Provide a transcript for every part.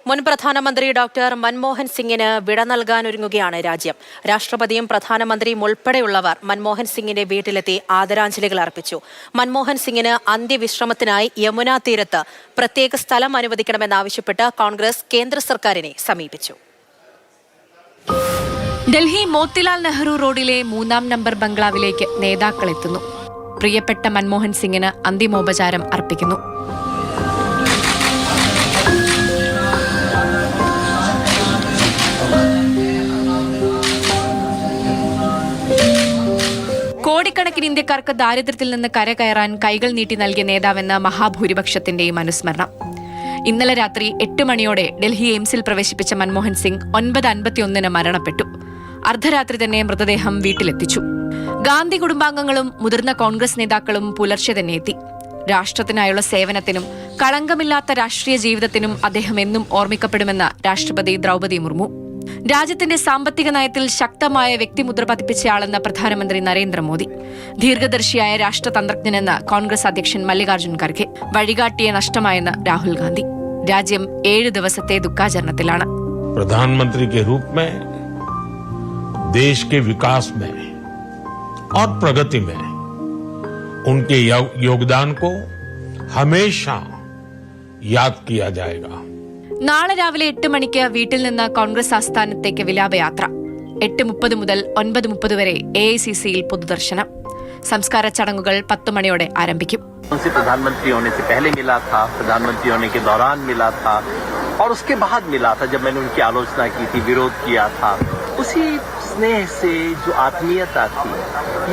മുൻ പ്രധാനമന്ത്രി ഡോക്ടർ മൻമോഹൻ സിംഗിന് വിട നൽകാനൊരുങ്ങുകയാണ് രാജ്യം. രാഷ്ട്രപതിയും പ്രധാനമന്ത്രിയും ഉൾപ്പെടെയുള്ളവർ മൻമോഹൻ സിംഗിന്റെ വീട്ടിലെത്തി ആദരാഞ്ജലികൾ അർപ്പിച്ചു. മൻമോഹൻ സിംഗിന് അന്ത്യവിശ്രമത്തിനായി യമുനാ തീരത്ത് പ്രത്യേക സ്ഥലം അനുവദിക്കണമെന്നാവശ്യപ്പെട്ട് കോൺഗ്രസ് കേന്ദ്ര സർക്കാരിനെ സമീപിച്ചു. ഡൽഹി മോത്തിലാൽ നെഹ്റു റോഡിലെ 3-ാം നമ്പർ ബംഗ്ലാവിലേക്ക് നേതാക്കൾ എത്തുന്നു. പ്രിയപ്പെട്ട മൻമോഹൻ സിംഗിന് അന്തിമോപചാരം അർപ്പിക്കുന്നു. കോടിക്കണക്കിന് ഇന്ത്യക്കാർക്ക് ദാരിദ്ര്യത്തിൽ നിന്ന് കരകയറാൻ കൈകൾ നീട്ടി നൽകിയ നേതാവെന്ന മഹാഭൂരിപക്ഷത്തിന്റെയും അനുസ്മരണം. ഇന്നലെ രാത്രി 8 മണിയോടെ ഡൽഹി എയിംസിൽ പ്രവേശിപ്പിച്ച മൻമോഹൻ സിംഗ് 9:51 മരണപ്പെട്ടു. അർദ്ധരാത്രി തന്നെ മൃതദേഹം വീട്ടിലെത്തിച്ചു. ഗാന്ധി കുടുംബാംഗങ്ങളും മുതിർന്ന കോൺഗ്രസ് നേതാക്കളും പുലർച്ചെ തന്നെ എത്തി. രാഷ്ട്രത്തിനായുള്ള സേവനത്തിനും കളങ്കമില്ലാത്ത രാഷ്ട്രീയ ജീവിതത്തിനും അദ്ദേഹം എന്നും ഓർമ്മിക്കപ്പെടുമെന്ന് രാഷ്ട്രപതി ദ്രൗപദി മുർമു. രാജ്യത്തിന്റെ സാമ്പത്തിക നയത്തിൽ ശക്തമായ വ്യക്തിമുദ്ര പതിപ്പിച്ചയാളെന്ന പ്രധാനമന്ത്രി നരേന്ദ്രമോദി. ദീർഘദർശിയായ രാഷ്ട്രതന്ത്രജ്ഞനെന്ന് കോൺഗ്രസ് അധ്യക്ഷൻ മല്ലികാർജ്ജുൻ ഖർഗെ. വഴികാട്ടിയെ നഷ്ടമായെന്ന് രാഹുൽ ഗാന്ധി. രാജ്യം 7 ദിവസത്തെ ദുഃഖാചരണത്തിലാണ്. प्रधानमंत्री के रूप में देश के विकास में और प्रगति में उनके योगदान को हमेशा याद किया जाएगा. നാളെ രാവിലെ 8 മണിക്ക് വീട്ടിൽ നിന്ന് കോൺഗ്രസ് ആസ്ഥാനത്തേക്ക് വിലാപയാത്ര. 8:30 മുതൽ 9:30 വരെ AICCയിൽ പൊതുദർശനം. സംസ്കാര ചടങ്ങുകൾ 10 മണിയോടെ ആരംഭിക്കും. प्रधानमंत्री होने से पहले मिला था, प्रधानमंत्री होने के दौरान मिला था और उसके बाद मिला था जब मैंने उनकी आलोचना की थी, विरोध किया था. उसी स्नेह से जो आत्मीयता थी,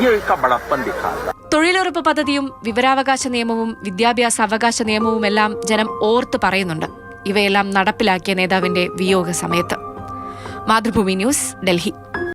ये का बड़प्पन दिखा था. തൊഴിലുറപ്പ് പദ്ധതിയും വിവരാവകാശ നിയമവും വിദ്യാഭ്യാസ അവകാശ നിയമവുമെല്ലാം ജനം ഓർത്ത് പറയുന്നുണ്ട്. ഇവയെല്ലാം നടപ്പിലാക്കിയ നേതാവിന്റെ വിയോഗ സമയത്ത്. മാതൃഭൂമി ന്യൂസ്, ഡൽഹി.